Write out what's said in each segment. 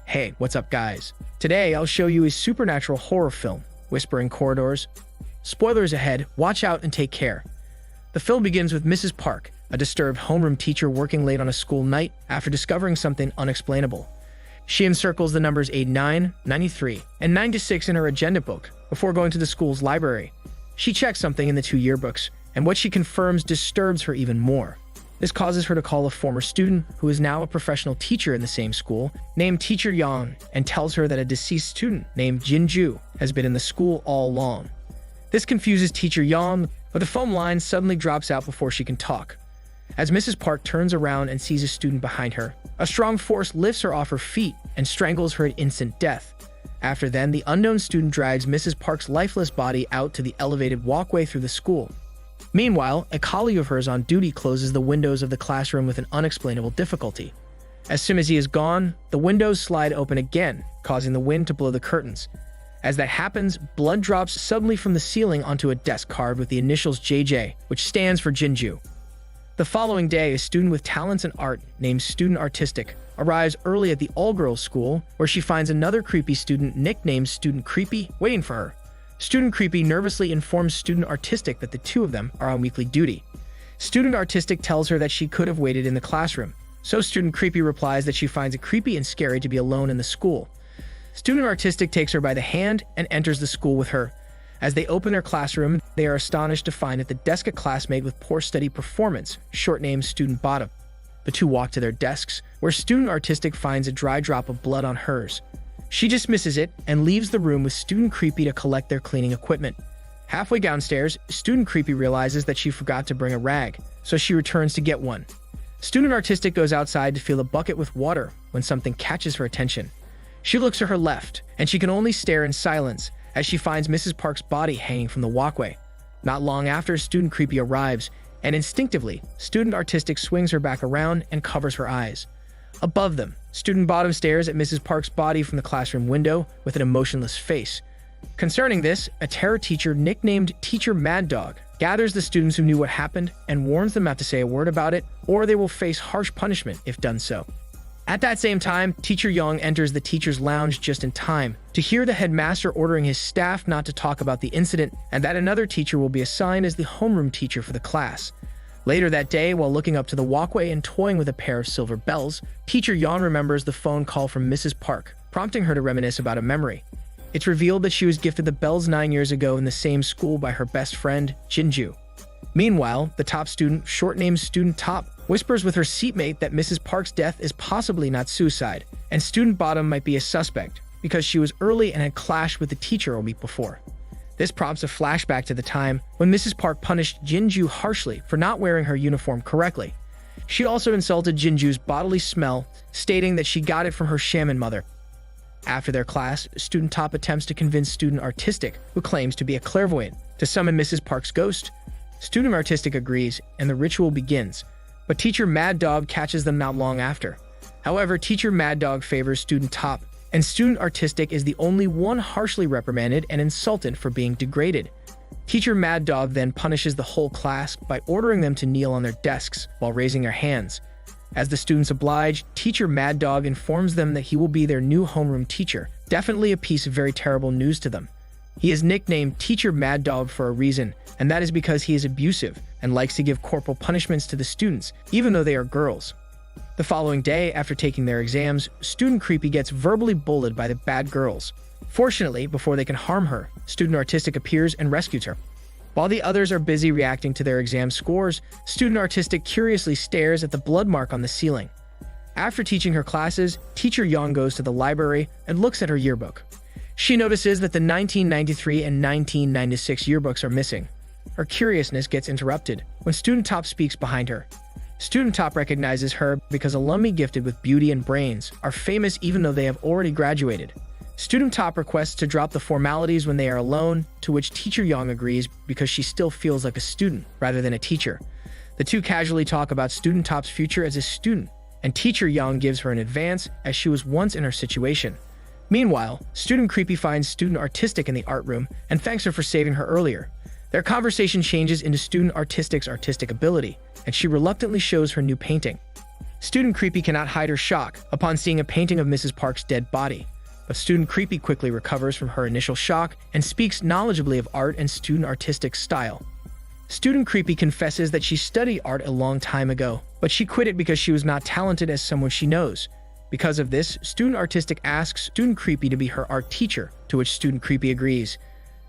Hey, what's up guys? Today I'll show you a supernatural horror film, Whispering Corridors. Spoilers ahead, watch out and take care. The film begins with Mrs. Park, a disturbed homeroom teacher working late on a school night after discovering something unexplainable. She encircles the numbers 89, 93, and 96 in her agenda book before going to the school's library. She checks something in the two yearbooks, and what she confirms disturbs her even more. This causes her to call a former student, who is now a professional teacher in the same school, named Teacher Yang, and tells her that a deceased student named Jinju has been in the school all along. This confuses Teacher Yang, but the phone line suddenly drops out before she can talk. As Mrs. Park turns around and sees a student behind her, a strong force lifts her off her feet and strangles her at instant death. After then, the unknown student drags Mrs. Park's lifeless body out to the elevated walkway through the school. Meanwhile, a colleague of hers on duty closes the windows of the classroom with an unexplainable difficulty. As soon as he is gone, the windows slide open again, causing the wind to blow the curtains. As that happens, blood drops suddenly from the ceiling onto a desk carved with the initials JJ, which stands for Jinju. The following day, a student with talents in art named Student Artistic arrives early at the all-girls school, where she finds another creepy student nicknamed Student Creepy waiting for her. Student Creepy nervously informs Student Artistic that the two of them are on weekly duty. Student Artistic tells her that she could have waited in the classroom, so Student Creepy replies that she finds it creepy and scary to be alone in the school. Student Artistic takes her by the hand and enters the school with her. As they open their classroom, they are astonished to find at the desk a classmate with poor study performance, short-named Student Bottom. The two walk to their desks, where Student Artistic finds a dry drop of blood on hers. She dismisses it and leaves the room with Student Creepy to collect their cleaning equipment. Halfway downstairs, Student Creepy realizes that she forgot to bring a rag, so she returns to get one. Student Artistic goes outside to fill a bucket with water when something catches her attention. She looks to her left, and she can only stare in silence as she finds Mrs. Park's body hanging from the walkway. Not long after, Student Creepy arrives, and instinctively, Student Artistic swings her back around and covers her eyes. Above them, Student Bottom stares at Mrs. Park's body from the classroom window with an emotionless face. Concerning this, a terror teacher nicknamed Teacher Mad Dog gathers the students who knew what happened and warns them not to say a word about it, or they will face harsh punishment if done so. At that same time, Teacher Young enters the teacher's lounge just in time to hear the headmaster ordering his staff not to talk about the incident and that another teacher will be assigned as the homeroom teacher for the class. Later that day, while looking up to the walkway and toying with a pair of silver bells, Teacher Yan remembers the phone call from Mrs. Park, prompting her to reminisce about a memory. It's revealed that she was gifted the bells 9 years ago in the same school by her best friend, Jinju. Meanwhile, the top student, short-named Student Top, whispers with her seatmate that Mrs. Park's death is possibly not suicide, and Student Bottom might be a suspect because she was early and had clashed with the teacher a week before. This prompts a flashback to the time when Mrs. Park punished Jinju harshly for not wearing her uniform correctly. She also insulted Jinju's bodily smell, stating that she got it from her shaman mother. After their class, Student Top attempts to convince Student Artistic, who claims to be a clairvoyant, to summon Mrs. Park's ghost. Student Artistic agrees, and the ritual begins, but Teacher Mad Dog catches them not long after. However, Teacher Mad Dog favors Student Top, and Student Artistic is the only one harshly reprimanded and insulted for being degraded. Teacher Mad Dog then punishes the whole class by ordering them to kneel on their desks while raising their hands. As the students oblige, Teacher Mad Dog informs them that he will be their new homeroom teacher, definitely a piece of very terrible news to them. He is nicknamed Teacher Mad Dog for a reason, and that is because he is abusive and likes to give corporal punishments to the students, even though they are girls. The following day, after taking their exams, Student Creepy gets verbally bullied by the bad girls. Fortunately, before they can harm her, Student Artistic appears and rescues her. While the others are busy reacting to their exam scores, Student Artistic curiously stares at the blood mark on the ceiling. After teaching her classes, Teacher Yang goes to the library and looks at her yearbook. She notices that the 1993 and 1996 yearbooks are missing. Her curiousness gets interrupted when Student Top speaks behind her. Student Top recognizes her because alumni gifted with beauty and brains are famous even though they have already graduated. Student Top requests to drop the formalities when they are alone, to which Teacher Young agrees because she still feels like a student rather than a teacher. The two casually talk about Student Top's future as a student, and Teacher Young gives her an advance as she was once in her situation. Meanwhile, Student Creepy finds Student Artistic in the art room and thanks her for saving her earlier. Their conversation changes into student Artistic's artistic ability, and she reluctantly shows her new painting. Student Creepy cannot hide her shock upon seeing a painting of Mrs. Park's dead body, but Student Creepy quickly recovers from her initial shock and speaks knowledgeably of art and Student Artistic's style. Student Creepy confesses that she studied art a long time ago, but she quit it because she was not talented as someone she knows. Because of this, Student Artistic asks Student Creepy to be her art teacher, to which Student Creepy agrees.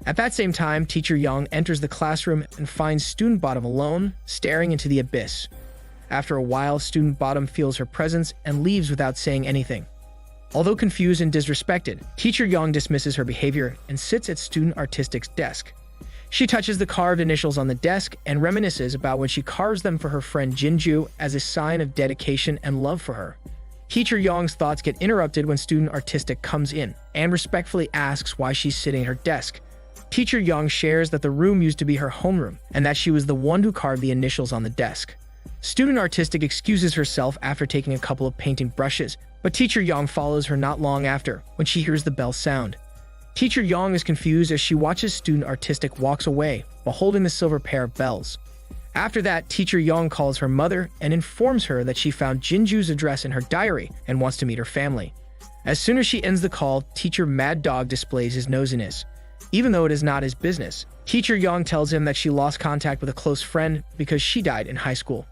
At that same time, Teacher Young enters the classroom and finds Student Bottom alone, staring into the abyss. After a while, Student Bottom feels her presence and leaves without saying anything. Although confused and disrespected, Teacher Young dismisses her behavior and sits at Student Artistic's desk. She touches the carved initials on the desk and reminisces about when she carves them for her friend Jinju as a sign of dedication and love for her. Teacher Young's thoughts get interrupted when Student Artistic comes in and respectfully asks why she's sitting at her desk. Teacher Young shares that the room used to be her homeroom and that she was the one who carved the initials on the desk. Student Artistic excuses herself after taking a couple of painting brushes, but Teacher Young follows her not long after when she hears the bell sound. Teacher Young is confused as she watches Student Artistic walks away while holding the silver pair of bells. After that, Teacher Young calls her mother and informs her that she found Jinju's address in her diary and wants to meet her family. As soon as she ends the call, Teacher Mad Dog displays his nosiness. Even though it is not his business, Teacher Young tells him that she lost contact with a close friend because she died in high school.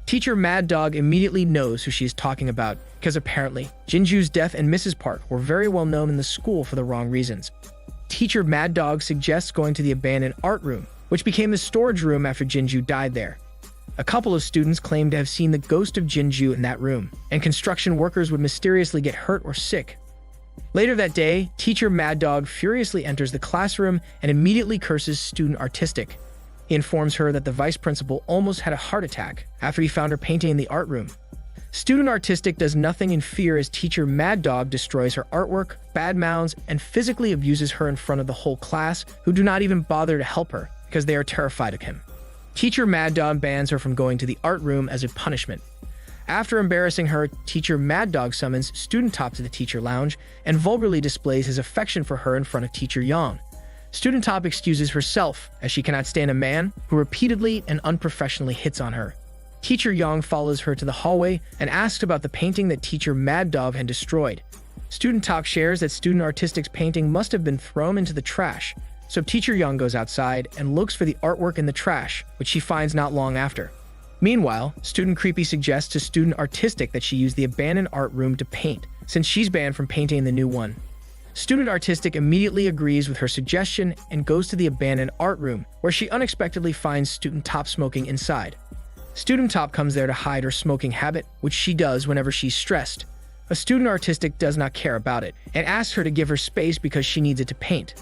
Teacher Mad Dog immediately knows who she is talking about because apparently Jinju's death and Mrs. Park were very well known in the school for the wrong reasons. Teacher Mad Dog suggests going to the abandoned art room, which became the storage room after Jinju died there. A couple of students claim to have seen the ghost of Jinju in that room, and construction workers would mysteriously get hurt or sick. Later that day, Teacher Mad Dog furiously enters the classroom and immediately curses Student Artistic. He informs her that the vice principal almost had a heart attack after he found her painting in the art room. Student Artistic does nothing in fear as Teacher Mad Dog destroys her artwork, badmouths, and physically abuses her in front of the whole class, who do not even bother to help her because they are terrified of him. Teacher Mad Dog bans her from going to the art room as a punishment. After embarrassing her, Teacher Mad Dog summons Student Top to the teacher lounge and vulgarly displays his affection for her in front of Teacher Young. Student Top excuses herself as she cannot stand a man who repeatedly and unprofessionally hits on her. Teacher Young follows her to the hallway and asks about the painting that Teacher Mad Dog had destroyed. Student Top shares that Student Artistic's painting must have been thrown into the trash, so Teacher Young goes outside and looks for the artwork in the trash, which she finds not long after. Meanwhile, Student Creepy suggests to Student Artistic that she use the abandoned art room to paint, since she's banned from painting in the new one. Student Artistic immediately agrees with her suggestion and goes to the abandoned art room, where she unexpectedly finds Student Top smoking inside. Student Top comes there to hide her smoking habit, which she does whenever she's stressed. A Student Artistic does not care about it, and asks her to give her space because she needs it to paint.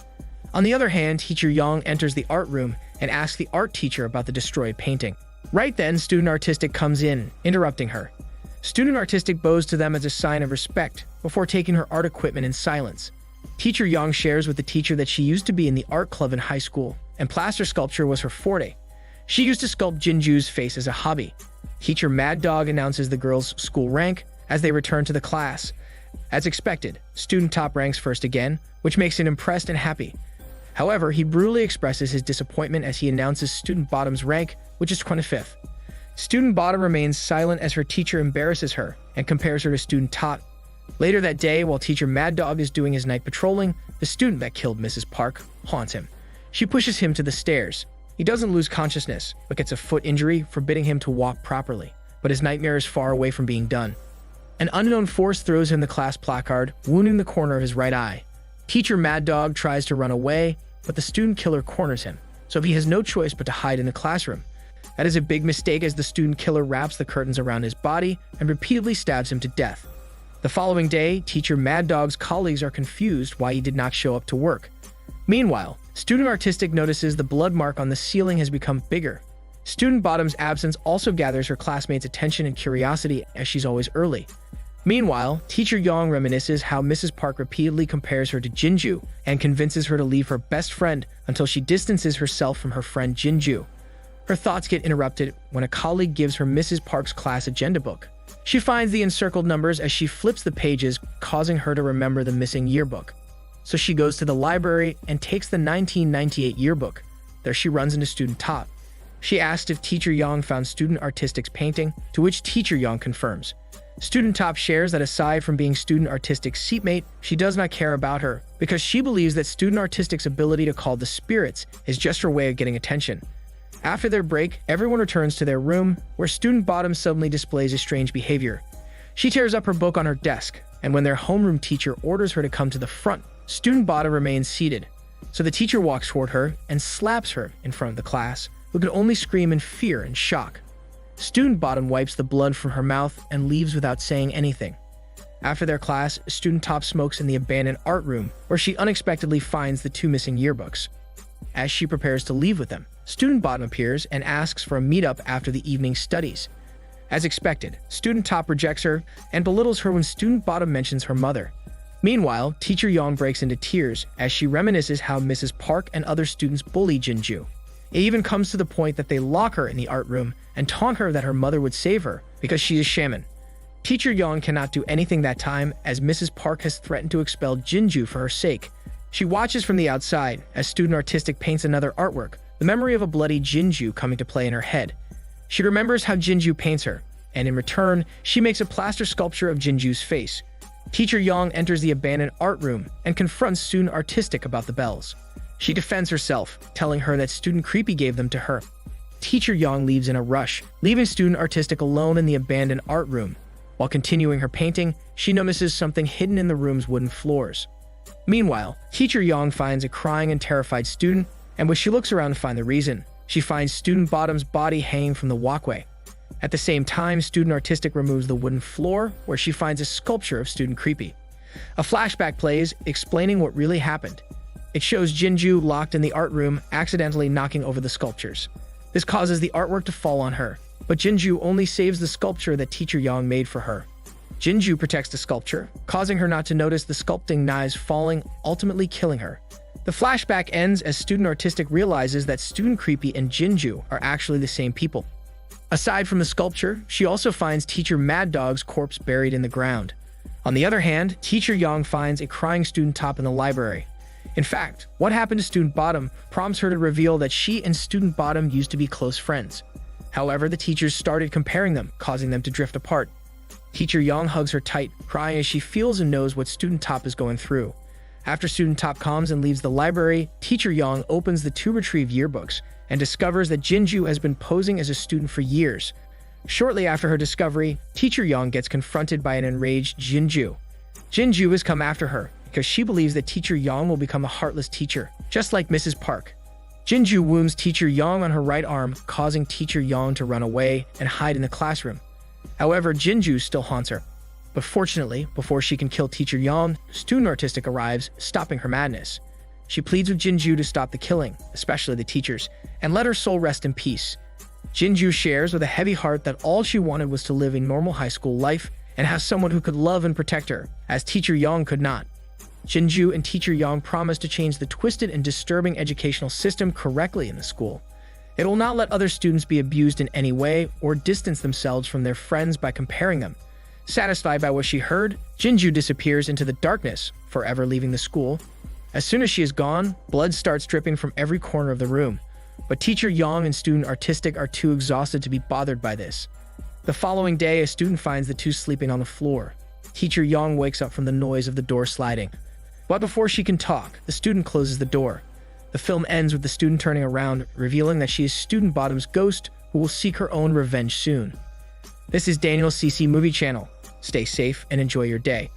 On the other hand, Teacher Young enters the art room and asks the art teacher about the destroyed painting. Right then, Student Artistic comes in, interrupting her. Student Artistic bows to them as a sign of respect, before taking her art equipment in silence. Teacher Young shares with the teacher that she used to be in the art club in high school, and plaster sculpture was her forte. She used to sculpt Jinju's face as a hobby. Teacher Mad Dog announces the girls' school rank as they return to the class. As expected, Student Top ranks first again, which makes him impressed and happy. However, he brutally expresses his disappointment as he announces Student Bottom's rank, which is 25th. Student Bottom remains silent as her teacher embarrasses her and compares her to Student Top. Later that day, while Teacher Mad Dog is doing his night patrolling, the student that killed Mrs. Park haunts him. She pushes him to the stairs. He doesn't lose consciousness, but gets a foot injury, forbidding him to walk properly. But his nightmare is far away from being done. An unknown force throws him the class placard, wounding the corner of his right eye. Teacher Mad Dog tries to run away, but the student killer corners him, so he has no choice but to hide in the classroom. That is a big mistake as the student killer wraps the curtains around his body and repeatedly stabs him to death. The following day, Teacher Mad Dog's colleagues are confused why he did not show up to work. Meanwhile, Student Artistic notices the blood mark on the ceiling has become bigger. Student Bottom's absence also gathers her classmates' attention and curiosity as she's always early. Meanwhile, Teacher Young reminisces how Mrs. Park repeatedly compares her to Jinju and convinces her to leave her best friend until she distances herself from her friend Jinju. Her thoughts get interrupted when a colleague gives her Mrs. Park's class agenda book. She finds the encircled numbers as she flips the pages, causing her to remember the missing yearbook. So she goes to the library and takes the 1998 yearbook. There she runs into student Top. She asked if teacher Yang found student Artistic's painting, to which teacher Yang confirms. Student Top shares that aside from being student Artistic's seatmate, she does not care about her because she believes that student Artistic's ability to call the spirits is just her way of getting attention. After their break, everyone returns to their room, where student Bottom suddenly displays a strange behavior. She tears up her book on her desk, and when their homeroom teacher orders her to come to the front, student Bottom remains seated. So the teacher walks toward her and slaps her in front of the class, who could only scream in fear and shock. Student Bottom wipes the blood from her mouth and leaves without saying anything. After their class, student Top smokes in the abandoned art room, where she unexpectedly finds the 2 missing yearbooks. As she prepares to leave with them, student Bottom appears and asks for a meetup after the evening studies. As expected, student Top rejects her and belittles her when student Bottom mentions her mother. Meanwhile, teacher Yang breaks into tears as she reminisces how Mrs. Park and other students bully Jinju. It even comes to the point that they lock her in the art room and taunt her that her mother would save her because she is shaman. Teacher Yang cannot do anything that time as Mrs. Park has threatened to expel Jinju for her sake. She watches from the outside as student Artistic paints another artwork, the memory of a bloody Jinju coming to play in her head. She remembers how Jinju paints her, and in return, she makes a plaster sculpture of Jinju's face. Teacher Yang enters the abandoned art room and confronts student Artistic about the bells. She defends herself, telling her that student Creepy gave them to her. Teacher Yang leaves in a rush, leaving student Artistic alone in the abandoned art room. While continuing her painting, she notices something hidden in the room's wooden floors. Meanwhile, teacher Yang finds a crying and terrified student, and when she looks around to find the reason, she finds student Bottom's body hanging from the walkway. At the same time, student Artistic removes the wooden floor, where she finds a sculpture of student Creepy. A flashback plays, explaining what really happened. It shows Jinju locked in the art room, accidentally knocking over the sculptures. This causes the artwork to fall on her, but Jinju only saves the sculpture that teacher Yang made for her. Jinju protects the sculpture, causing her not to notice the sculpting knives falling, ultimately killing her. The flashback ends as student Artistic realizes that student Creepy and Jinju are actually the same people. Aside from the sculpture, she also finds teacher Mad Dog's corpse buried in the ground. On the other hand, teacher Yang finds a crying student Top in the library. In fact, what happened to student Bottom prompts her to reveal that she and student Bottom used to be close friends. However, the teachers started comparing them, causing them to drift apart. Teacher Yang hugs her tight, crying as she feels and knows what student Top is going through. After student Top calms and leaves the library, teacher Yang opens the 2 retrieved yearbooks and discovers that Jinju has been posing as a student for years. Shortly after her discovery, teacher Yang gets confronted by an enraged Jinju. Jinju has come after her because she believes that teacher Yang will become a heartless teacher, just like Mrs. Park. Jinju wounds teacher Yang on her right arm, causing teacher Yang to run away and hide in the classroom. However, Jinju still haunts her. But fortunately, before she can kill teacher Yang, student Artistic arrives, stopping her madness. She pleads with Jinju to stop the killing, especially the teachers, and let her soul rest in peace. Jinju shares with a heavy heart that all she wanted was to live a normal high school life and have someone who could love and protect her, as teacher Yang could not. Jinju and teacher Yang promise to change the twisted and disturbing educational system correctly in the school. It will not let other students be abused in any way or distance themselves from their friends by comparing them. Satisfied by what she heard, Jinju disappears into the darkness, forever leaving the school. As soon as she is gone, blood starts dripping from every corner of the room. But teacher Yang and student Artistic are too exhausted to be bothered by this. The following day, a student finds the 2 sleeping on the floor. Teacher Yang wakes up from the noise of the door sliding. But before she can talk, the student closes the door. The film ends with the student turning around, revealing that she is student Bottom's ghost, who will seek her own revenge soon. This is Daniel CC Movie Channel. Stay safe and enjoy your day.